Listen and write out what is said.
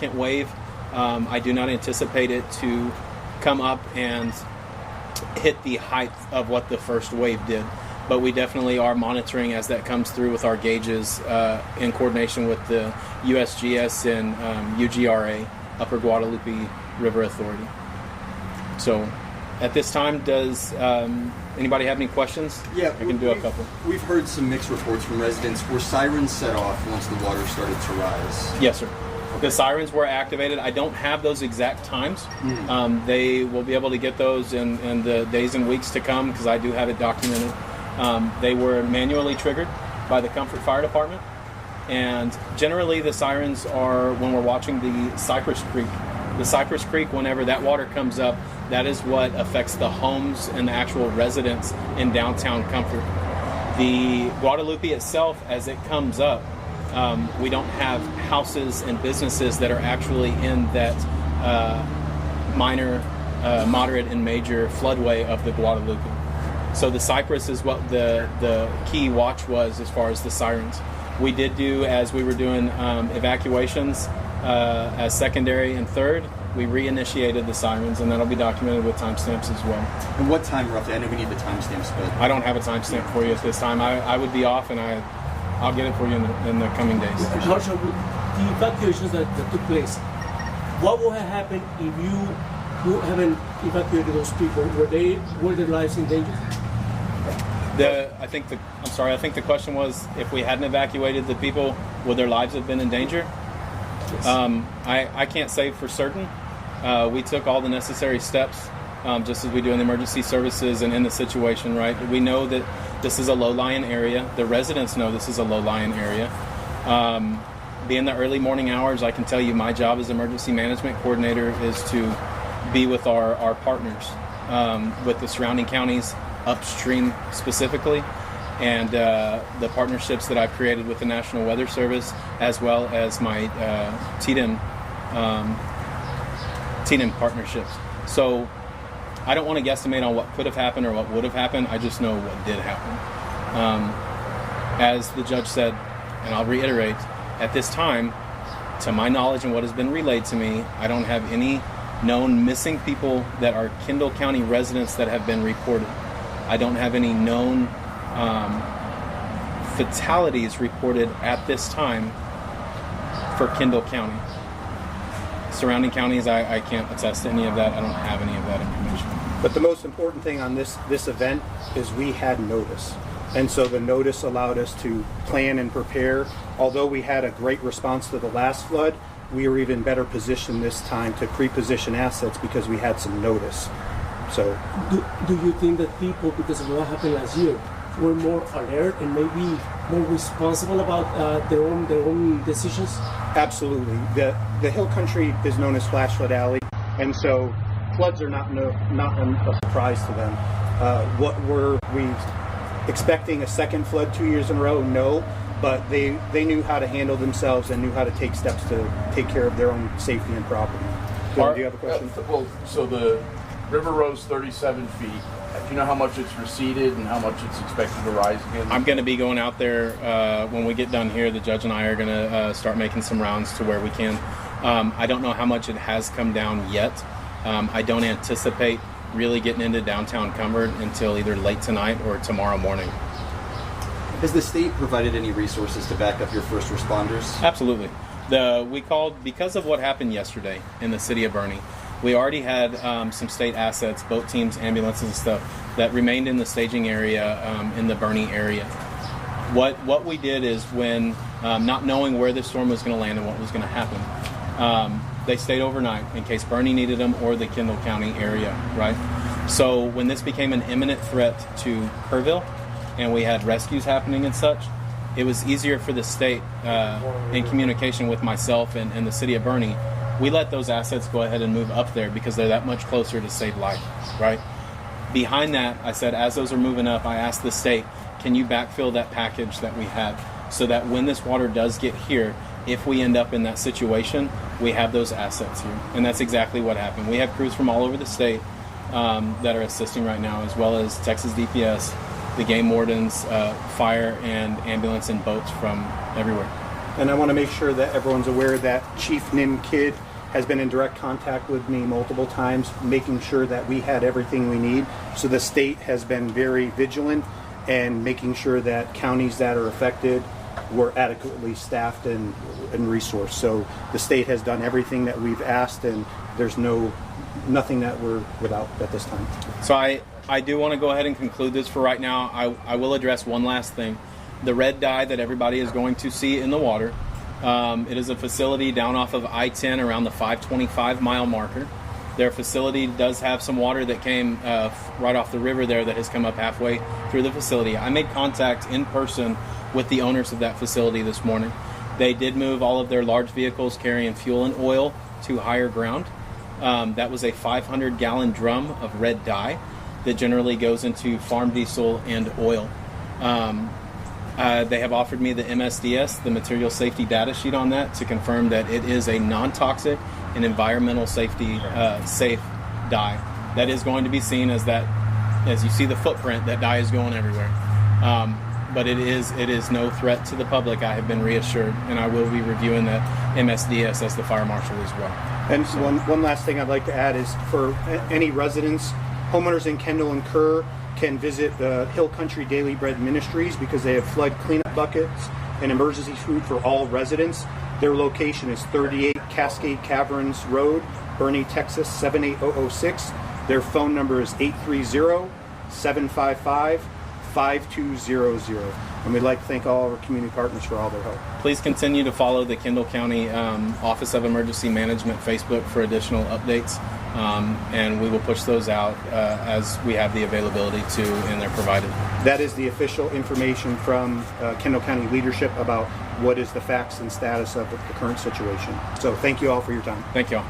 second wave. I do not anticipate it to come up and hit the height of what the first wave did. But we definitely are monitoring as that comes through with our gauges in coordination with the USGS and UGRA, Upper Guadalupe River Authority. So at this time, does anybody have any questions? Yeah, I can do a couple. We've heard some mixed reports from residents. Were sirens set off once the water started to rise? Yes, sir. The sirens were activated. I don't have those exact times. They will be able to get those in the days and weeks to come because I do have it documented. They were manually triggered by the Comfort Fire Department. And generally the sirens are when we're watching the Cypress Creek. The Cypress Creek, whenever that water comes up, that is what affects the homes and the actual residents in downtown Comfort. The Guadalupe itself, as it comes up, we don't have houses and businesses that are actually in that minor, moderate, and major floodway of the Guadalupe. So the Cypress is what the key watch was as far as the sirens. We did do, as we were doing evacuations as secondary and third, we reinitiated the sirens, and that'll be documented with timestamps as well. And what time roughly? I know we need the timestamps, but I don't have a timestamp for you at this time. I would be off, and I'll get it for you in the coming days. Marshal, the evacuations that took place, what would have happened if you haven't evacuated those people? Were their lives in danger? I think the question was, if we hadn't evacuated the people, would their lives have been in danger? Yes. I can't say for certain. We took all the necessary steps, just as we do in the emergency services and in the situation, right? We know that this is a low-lying area. The residents know this is a low-lying area. Being the early morning hours, I can tell you my job as emergency management coordinator is to be with our partners, with the surrounding counties, upstream specifically, and the partnerships that I've created with the National Weather Service, as well as my TDM partnerships. So I don't want to guesstimate on what could have happened or what would have happened. I just know what did happen. As the judge said, and I'll reiterate, at this time, to my knowledge and what has been relayed to me, I don't have any known missing people that are Kendall County residents that have been reported. I don't have any known fatalities reported at this time for Kendall County. Surrounding counties, I can't attest to any of that. I don't have any of that information. But the most important thing on this event is we had notice. And so the notice allowed us to plan and prepare. Although we had a great response to the last flood, we were even better positioned this time to pre-position assets because we had some notice. So, do you think that people, because of what happened last year, were more alert and maybe more responsible about their own decisions? Absolutely. The hill country is known as flash flood alley, and so floods are not a surprise to them. What were we expecting a second flood 2 years in a row? No, but they knew how to handle themselves and knew how to take steps to take care of their own safety and property. Do you have a question? Well, so the river rose 37 feet. Do you know how much it's receded and how much it's expected to rise again? I'm going to be going out there when we get done here. The judge and I are going to start making some rounds to where we can. I don't know how much it has come down yet. I don't anticipate really getting into downtown Comfort until either late tonight or tomorrow morning. Has the state provided any resources to back up your first responders? Absolutely. We called because of what happened yesterday in the city of Bernie. We already had some state assets, boat teams, ambulances, and stuff that remained in the staging area in the Bernie area. What we did is when not knowing where the storm was going to land and what was going to happen, they stayed overnight in case Bernie needed them or the Kendall County area, right? So when this became an imminent threat to Kerrville and we had rescues happening and such, it was easier for the state in communication with myself and the city of Bernie. We let those assets go ahead and move up there because they're that much closer to save life, right? Behind that, I said, as those are moving up, I asked the state, can you backfill that package that we have so that when this water does get here, if we end up in that situation, we have those assets here. And that's exactly what happened. We have crews from all over the state that are assisting right now, as well as Texas DPS, the game wardens, fire and ambulance and boats from everywhere. And I want to make sure that everyone's aware that Chief Nim Kidd has been in direct contact with me multiple times, making sure that we had everything we need. So the state has been very vigilant and making sure that counties that are affected were adequately staffed and resourced. So the state has done everything that we've asked, and there's nothing that we're without at this time. So I do want to go ahead and conclude this for right now. I will address one last thing. The red dye that everybody is going to see in the water, it is a facility down off of I-10 around the 525 mile marker. Their facility does have some water that came right off the river there that has come up halfway through the facility. I made contact in person with the owners of that facility this morning. They did move all of their large vehicles carrying fuel and oil to higher ground. That was a 500-gallon drum of red dye that generally goes into farm diesel and oil. They have offered me the MSDS, the material safety data sheet on that, to confirm that it is a non-toxic and environmental safety safe dye. That is going to be seen as that, as you see the footprint, that dye is going everywhere. But it is no threat to the public. I have been reassured, and I will be reviewing the MSDS as the fire marshal as well. And one last thing I'd like to add is for any residents, homeowners in Kendall and Kerr can visit the Hill Country Daily Bread Ministries because they have flood cleanup buckets and emergency food for all residents. Their location is 38 Cascade Caverns Road, Boerne, Texas 78006. Their phone number is 830-755-5200. And we'd like to thank all our community partners for all their help. Please continue to follow the Kendall County Office of Emergency Management Facebook for additional updates, and we will push those out as we have the availability to and they're provided. That is the official information from Kendall County leadership about what is the facts and status of the current situation. So thank you all for your time. Thank you all.